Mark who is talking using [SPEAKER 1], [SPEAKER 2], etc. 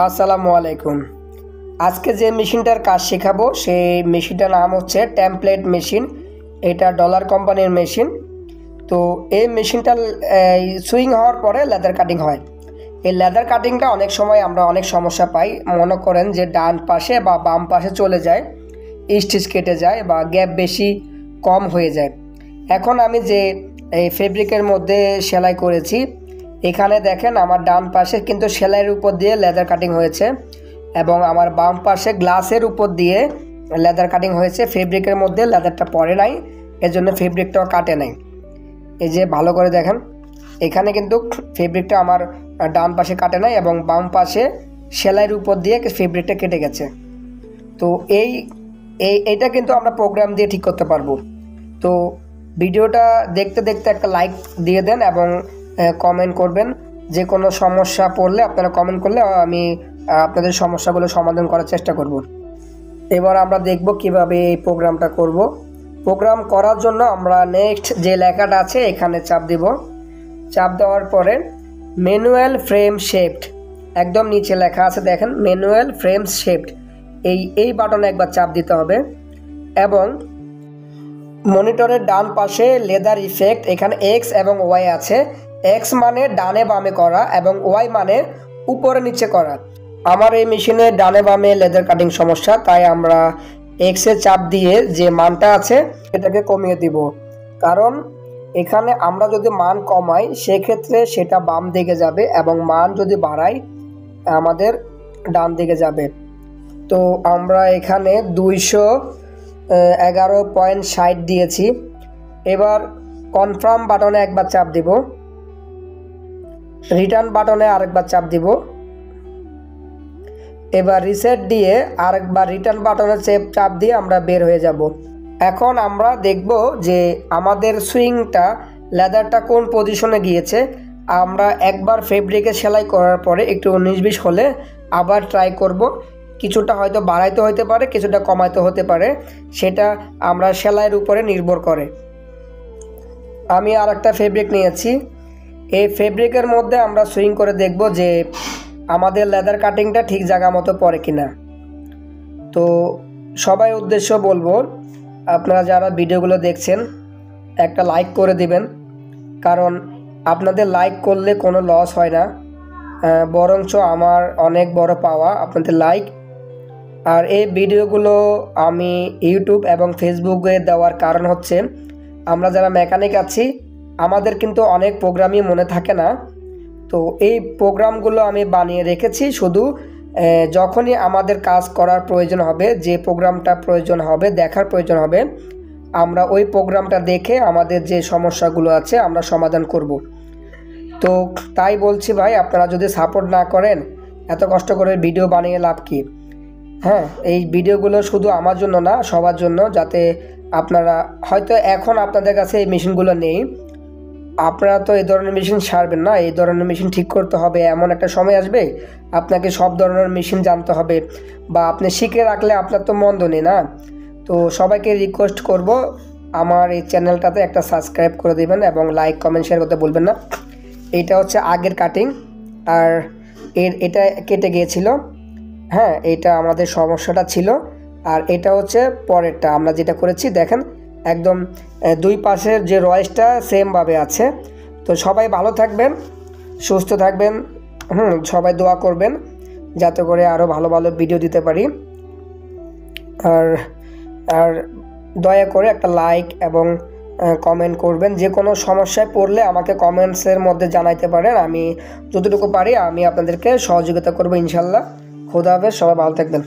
[SPEAKER 1] আসসালামু আলাইকুম। আজকে যে মেশিনটার কাজ শেখাবো সেই মেশিনটার নাম হচ্ছে টেমপ্লেট মেশিন। এটা ডলার কোম্পানির মেশিন। তো এই মেশিনটা সুইং হওয়ার পরে লেদার কাটিং হয়। এই লেদার কাটিংটা অনেক সময় আমরা অনেক সমস্যা পাই। মনে করেন যে ডান পাশে বা বাম পাশে চলে যায়, স্টিচ কেটে যায় বা গ্যাপ বেশি কম হয়ে যায়। এখন আমি যে এই ফেব্রিকের মধ্যে সেলাই করেছি, এখানে দেখেন আমার ডান পাশে কিন্তু সেলাইয়ের উপর দিয়ে লেদার কাটিং হয়েছে এবং আমার বাম পাশে গ্লাসের উপর দিয়ে লেদার কাটিং হয়েছে। ফেব্রিকের মধ্যে লেদারটা পড়ে নাই, এজন্য ফেব্রিকটাও কাটে নাই। এই যে ভালো করে দেখেন, এখানে কিন্তু ফেব্রিকটা আমার ডান পাশে কাটে নাই এবং বাম পাশে সেলাইয়ের উপর দিয়ে ফেব্রিকটা কেটে গেছে। তো এইটা কিন্তু আমরা প্রোগ্রাম দিয়ে ঠিক করতে পারবো। তো ভিডিওটা দেখতে দেখতে একটা লাইক দিয়ে দেন এবং কমেন্ট করবেন। যে কোনো সমস্যা পড়লে আপনারা কমেন্ট করলে আমি আপনাদের সমস্যাগুলো সমাধান করার চেষ্টা করব। এবার আমরা দেখব কিভাবে এই প্রোগ্রামটা করব। প্রোগ্রাম করার জন্য আমরা নেক্সট যে লেখাটা আছে এখানে চাপ দিব। চাপ দেওয়ার পরে ম্যানুয়াল ফ্রেম শেপড, একদম নিচে লেখা আছে দেখেন ম্যানুয়াল ফ্রেম শেপড, এই বাটনে একবার চাপ দিতে হবে। এবং মনিটরের ডান পাশে লেদার ইফেক্ট, এখানে এক্স এবং ওয়াই আছে। এক্স মানে ডানে বামে করা এবং ওয়াই মানে উপরে নিচে করা। আমার এই মেশিনে ডানে বামে লেদার কাটিং সমস্যা, তাই আমরা এক্সে চাপ দিয়ে যে মানটা আছে এটাকে কমিয়ে দিব। কারণ এখানে আমরা যদি মান কমাই সেক্ষেত্রে সেটা বাম দিকে যাবে এবং মান যদি বাড়াই আমাদের ডান দিকে যাবে। তো আমরা এখানে 211.60 দিয়েছি। এবার কনফার্ম বাটনে একবার চাপ দিব, রিটার্ন বাটনে আরেকবার চাপ দিব, এবার রিসেট দিয়ে আরেকবার রিটার্ন বাটনে চাপ দিয়ে আমরা বের হয়ে যাব। এখন আমরা দেখব যে আমাদের সুইংটা লেদারটা কোন পজিশনে গিয়েছে। আমরা একবার ফেব্রিকে সেলাই করার পরে একটু 19-20 হলে আবার ট্রাই করব। কিছুটা হয়তো বাড়াইতে হতে পারে, কিছুটা কমাইতে হতে পারে, সেটা আমরা সেলাইয়ের উপরে নির্ভর করে। আমি আর একটা ফেব্রিক নিয়েছি। এই ফেব্রিকের মধ্যে আমরা সুইং করে দেখব যে আমাদের লেদার কাটিংটা ঠিক জায়গা মতো পড়ে কিনা। তো সবাই উদ্দেশ্য বলবো, আপনারা যারা ভিডিওগুলো দেখছেন একটা লাইক করে দিবেন। কারণ আপনাদের লাইক করলে কোনো লস হয় না, বরঞ্চ আমার অনেক বড় পাওয়া আপনাদের লাইক। আর এই ভিডিওগুলো আমি ইউটিউব এবং ফেসবুকে দেওয়ার কারণ হচ্ছে আমরা যারা মেকানিক আছি আমাদের কিন্তু অনেক প্রোগ্রামই মনে থাকে না। তো এই প্রোগ্রামগুলো আমি বানিয়ে রেখেছি শুধু যখনই আমাদের কাজ করার প্রয়োজন হবে, যে প্রোগ্রামটা প্রয়োজন হবে, দেখার প্রয়োজন হবে, আমরা ওই প্রোগ্রামটা দেখে আমাদের যে সমস্যাগুলো আছে আমরা সমাধান করব। তো তাই বলছি ভাই, আপনারা যদি সাপোর্ট না করেন এত কষ্ট করে ভিডিও বানিয়ে লাভ কি? হ্যাঁ, এই ভিডিওগুলো শুধু আমার জন্য না, সবার জন্য, যাতে আপনারা হয়তো এখন আপনাদের কাছে এই মেশিনগুলো নেই, আপনারা তো এই ধরনের মেশিন সারবেন না। এই ধরনের মেশিন ঠিক করতে হবে, এমন একটা সময় আসবে আপনাকে সব ধরনের মেশিন জানতে হবে, বা আপনি শিখে রাখলে আপনার তো মন্দ নেই না। তো সবাইকে রিকোয়েস্ট করব আমার এই চ্যানেলটাতে একটা সাবস্ক্রাইব করে দেবেন এবং লাইক কমেন্ট শেয়ার করতে বলবেন না। এইটা হচ্ছে আগের কাটিং, আর এটা কেটে গিয়েছিল। হ্যাঁ, এটা আমাদের সমস্যাটা ছিল। আর এটা হচ্ছে পরেরটা আমরা যেটা করেছি, দেখেন একদম দুই পাশের যে রয়েসটা সেমভাবে আছে। তো সবাই ভালো থাকবেন, সুস্থ থাকবেন। সবাই দোয়া করবেন যাতে করে আরও ভালো ভালো ভিডিও দিতে পারি। আর দয়া করে একটা লাইক এবং কমেন্ট করবেন। যে কোনো সমস্যায় পড়লে আমাকে কমেন্টসের মধ্যে জানাইতে পারেন, আমি যতটুকু পারি আমি আপনাদেরকে সহযোগিতা করবো ইনশাল্লাহ। খোদা হাফেজ, সবাই ভালো থাকবেন।